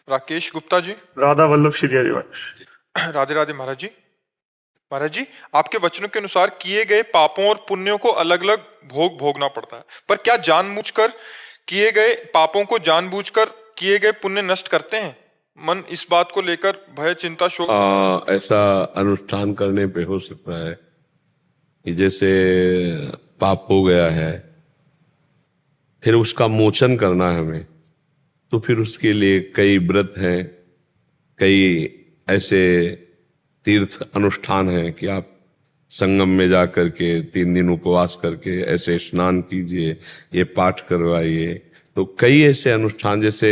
राकेश गुप्ता जी। राधा वल्लभ श्री हरिवंश। राधे राधे महाराज जी। महाराज जी, आपके वचनों के अनुसार किए गए पापों और पुण्यों को अलग अलग भोगना पड़ता है, पर क्या जानबूझकर किए गए पापों को जानबूझकर किए गए पुण्य नष्ट करते हैं? मन इस बात को लेकर भय, चिंता, शोक। ऐसा अनुष्ठान करने पे हो सकता है कि जैसे पाप हो गया है, फिर उसका मोचन करना है हमें, तो फिर उसके लिए कई व्रत हैं, कई ऐसे तीर्थ अनुष्ठान हैं कि आप संगम में जा करके 3 दिन उपवास करके ऐसे स्नान कीजिए, ये पाठ करवाइए। तो कई ऐसे अनुष्ठान, जैसे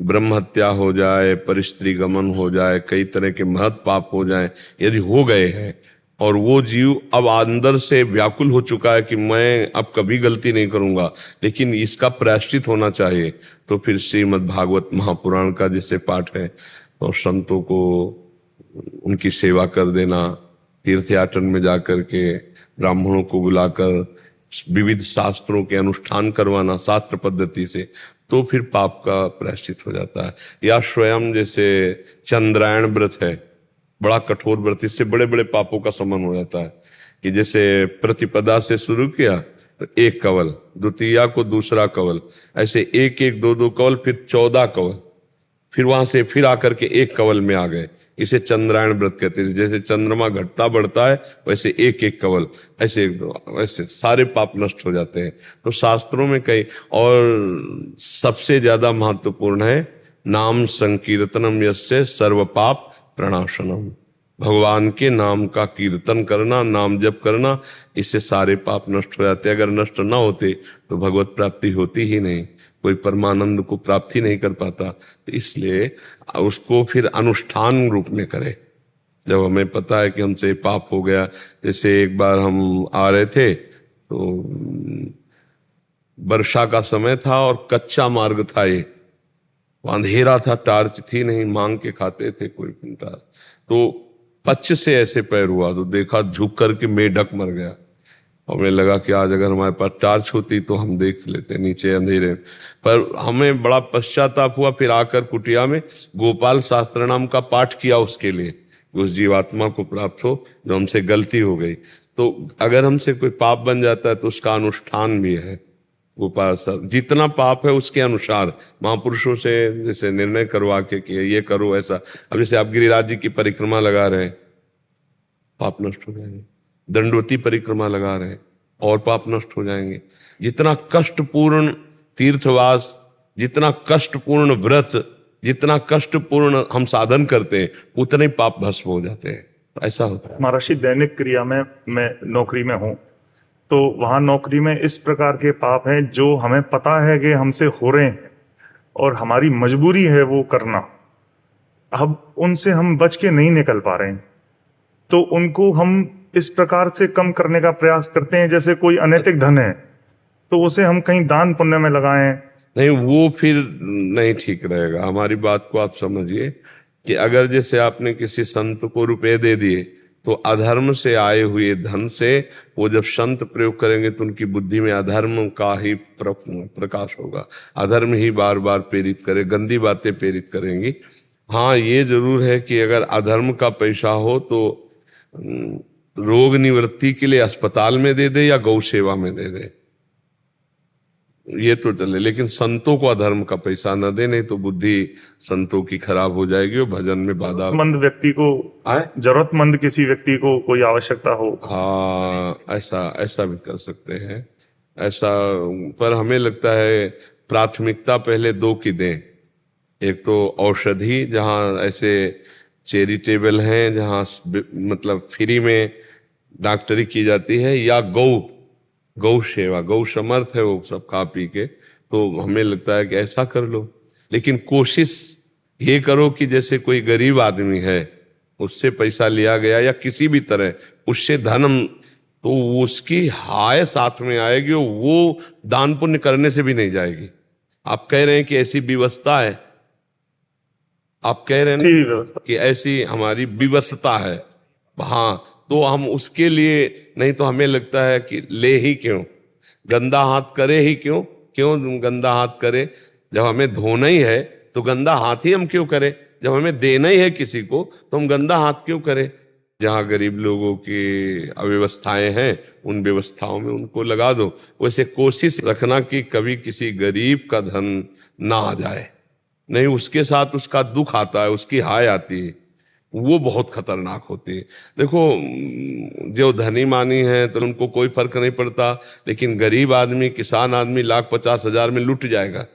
ब्रह्म हत्या हो जाए, परिस्त्री गमन हो जाए, कई तरह के महत् पाप हो जाए, यदि हो गए हैं और वो जीव अब अंदर से व्याकुल हो चुका है कि मैं अब कभी गलती नहीं करूंगा, लेकिन इसका प्रायश्चित होना चाहिए, तो फिर श्रीमद् भागवत महापुराण का जैसे पाठ है, और संतों को उनकी सेवा कर देना, तीर्थ याटन में जाकर के ब्राह्मणों को बुलाकर विविध शास्त्रों के अनुष्ठान करवाना शास्त्र पद्धति से, तो फिर पाप का प्रायश्चित हो जाता है। या स्वयं जैसे चंद्रायण व्रत है, बड़ा कठोर व्रत, इससे बड़े बड़े पापों का शमन हो जाता है। कि जैसे प्रतिपदा से शुरू किया तो 1 कवल, द्वितीया को दूसरा कवल, ऐसे 1-1, 2-2 कवल, फिर 14 कवल, फिर वहां से फिर आकर के 1 कवल में आ गए। इसे चंद्रायण व्रत कहते हैं। जैसे चंद्रमा घटता बढ़ता है वैसे 1-1 कवल, ऐसे सारे पाप नष्ट हो जाते हैं। तो शास्त्रों में कई, और सबसे ज्यादा महत्वपूर्ण है नाम संकीर्तनम यस्य सर्व पाप प्रणाशनम। भगवान के नाम का कीर्तन करना, नाम जप करना, इससे सारे पाप नष्ट हो जाते। अगर नष्ट ना होते तो भगवत प्राप्ति होती ही नहीं, कोई परमानंद को प्राप्ति नहीं कर पाता। तो इसलिए उसको फिर अनुष्ठान रूप में करे। जब हमें पता है कि हमसे पाप हो गया, जैसे एक बार हम आ रहे थे तो वर्षा का समय था और कच्चा मार्ग था, ये अंधेरा था, टार्च थी नहीं, मांग के खाते थे कोई टार्च, तो पच्च से ऐसे पैर हुआ तो देखा झुक करके मेढक मर गया। हमें लगा कि आज अगर हमारे पास टार्च होती तो हम देख लेते नीचे अंधेरे, पर हमें बड़ा पश्चाताप हुआ। फिर आकर कुटिया में गोपाल शास्त्र नाम का पाठ किया उसके लिए, उस जीवात्मा को प्राप्त हो जो हमसे गलती हो गई। तो अगर हमसे कोई पाप बन जाता है तो उसका अनुष्ठान भी है। गोपाल साहब जितना पाप है उसके अनुसार महापुरुषों से जैसे निर्णय करवा के कि ये करो ऐसा। अब जैसे आप गिरिराज जी की परिक्रमा लगा रहे हैं, पाप नष्ट हो जाएंगे। दंडवती परिक्रमा लगा रहे हैं और पाप नष्ट हो जाएंगे। जितना कष्टपूर्ण तीर्थवास, जितना कष्टपूर्ण व्रत, जितना कष्टपूर्ण हम साधन करते हैं, उतने पाप भस्म हो जाते हैं। ऐसा होता है। महर्षि, दैनिक क्रिया में मैं नौकरी में हूँ, तो वहां नौकरी में इस प्रकार के पाप हैं जो हमें पता है कि हमसे हो रहे हैं और हमारी मजबूरी है वो करना। अब उनसे हम बच के नहीं निकल पा रहे हैं, तो उनको हम इस प्रकार से कम करने का प्रयास करते हैं जैसे कोई अनैतिक धन है तो उसे हम कहीं दान पुण्य में लगाएं। नहीं, वो फिर नहीं ठीक रहेगा। हमारी बात को आप समझिए कि अगर जैसे आपने किसी संत को रुपए दे दिए तो अधर्म से आए हुए धन से वो जब संत प्रयोग करेंगे तो उनकी बुद्धि में अधर्म का ही प्रकाश होगा। अधर्म ही बार बार प्रेरित करे, गंदी बातें प्रेरित करेंगी। हाँ, ये जरूर है कि अगर अधर्म का पैसा हो तो रोग निवृत्ति के लिए अस्पताल में दे दे या गौ सेवा में दे दे, ये तो चले, लेकिन संतों को अधर्म का पैसा न दे, नहीं तो बुद्धि संतों की खराब हो जाएगी और भजन में बाधा। मंद व्यक्ति को, जरूरतमंद किसी व्यक्ति को कोई आवश्यकता हो, हाँ, ऐसा भी कर सकते हैं। ऐसा, पर हमें लगता है प्राथमिकता पहले 2 की दें। एक तो औषधि, जहाँ ऐसे चैरिटेबल हैं, जहाँ मतलब फ्री में डॉक्टरी की जाती है, या गौ सेवा, गौ समर्थ है वो सब खा पी के, तो हमें लगता है कि ऐसा कर लो। लेकिन कोशिश ये करो कि जैसे कोई गरीब आदमी है, उससे पैसा लिया गया या किसी भी तरह उससे धन, तो उसकी हाय साथ में आएगी, वो दान पुण्य करने से भी नहीं जाएगी। आप कह रहे हैं कि ऐसी व्यवस्था है, आप कह रहे हैं कि ऐसी हमारी व्यवस्था है, हाँ, तो हम उसके लिए नहीं, तो हमें लगता है कि ले ही क्यों, गंदा हाथ करे ही क्यों गंदा हाथ करे, जब हमें धोना ही है तो गंदा हाथ ही हम क्यों करें? जब हमें देना ही है किसी को तो हम गंदा हाथ क्यों करें? जहाँ गरीब लोगों की अव्यवस्थाएं हैं उन व्यवस्थाओं में उनको लगा दो। वैसे कोशिश रखना कि कभी किसी गरीब का धन ना आ जाए, नहीं उसके साथ उसका दुख आता है, उसकी हाय आती है, वो बहुत खतरनाक होती है। देखो जो धनी मानी है तो उनको कोई फर्क नहीं पड़ता, लेकिन गरीब आदमी, किसान आदमी 1,50,000 में लुट जाएगा,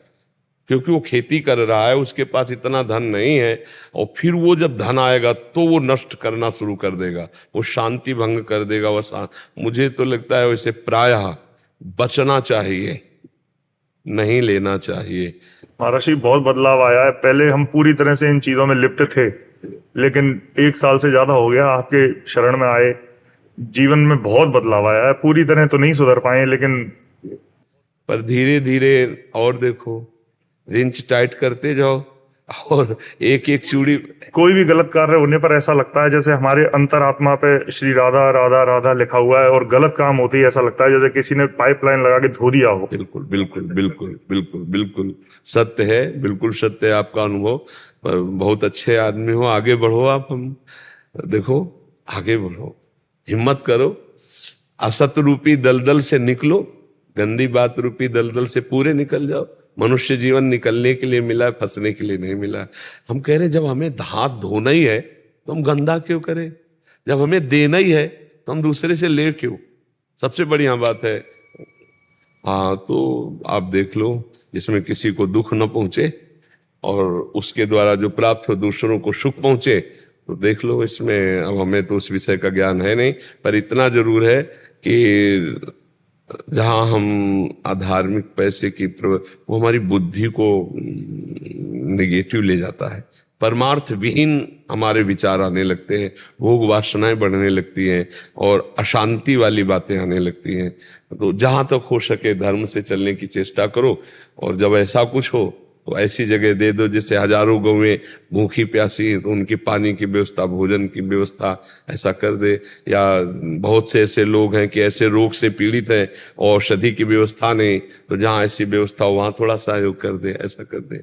क्योंकि वो खेती कर रहा है, उसके पास इतना धन नहीं है, और फिर वो जब धन आएगा तो वो नष्ट करना शुरू कर देगा, वो शांति भंग कर देगा। मुझे तो लगता है वैसे प्रायः बचना चाहिए, नहीं लेना चाहिए। महाराज जी बहुत बदलाव आया है। पहले हम पूरी तरह से इन चीजों में लिप्त थे, लेकिन 1 साल से ज्यादा हो गया आपके शरण में आए, जीवन में बहुत बदलाव आया है। पूरी तरह तो नहीं सुधर पाए, लेकिन पर धीरे धीरे और देखो, रिंच टाइट करते जाओ और एक एक चूड़ी। कोई भी गलत कार्य होने पर ऐसा लगता है जैसे हमारे अंतरात्मा पे श्री राधा राधा राधा लिखा हुआ है, और गलत काम होते ही ऐसा लगता है जैसे किसी ने पाइपलाइन लगा के धो दिया हो। बिल्कुल बिल्कुल बिल्कुल बिल्कुल बिल्कुल सत्य है, बिल्कुल सत्य है आपका अनुभव। पर बहुत अच्छे आदमी हो, आगे बढ़ो आप। हम देखो आगे बढ़ो, हिम्मत करो, असत रूपी दलदल से निकलो, गंदी बात रूपी दलदल से पूरे निकल जाओ। मनुष्य जीवन निकलने के लिए मिला है, फंसने के लिए नहीं मिला है। हम कह रहे हैं जब हमें हाथ धोना ही है तो हम गंदा क्यों करें? जब हमें देना ही है तो हम दूसरे से ले क्यों? सबसे बढ़िया बात है। हाँ, तो आप देख लो, जिसमें किसी को दुख न पहुंचे और उसके द्वारा जो प्राप्त हो दूसरों को सुख पहुंचे, तो देख लो। इसमें अब हमें तो उस विषय का ज्ञान है नहीं, पर इतना जरूर है कि जहां हम अधार्मिक पैसे की वो हमारी बुद्धि को नेगेटिव ले जाता है, परमार्थ विहीन हमारे विचार आने लगते हैं, भोग वासनाएं बढ़ने लगती हैं और अशांति वाली बातें आने लगती हैं। तो जहां तक हो सके धर्म से चलने की चेष्टा करो, और जब ऐसा कुछ हो तो ऐसी जगह दे दो जैसे हजारों गौएं भूखी प्यासी, तो उनकी पानी की व्यवस्था, भोजन की व्यवस्था ऐसा कर दे। या बहुत से ऐसे लोग हैं कि ऐसे रोग से पीड़ित हैं, औषधि की व्यवस्था नहीं, तो जहां ऐसी व्यवस्था हो वहां थोड़ा सहयोग कर दे, ऐसा कर दे।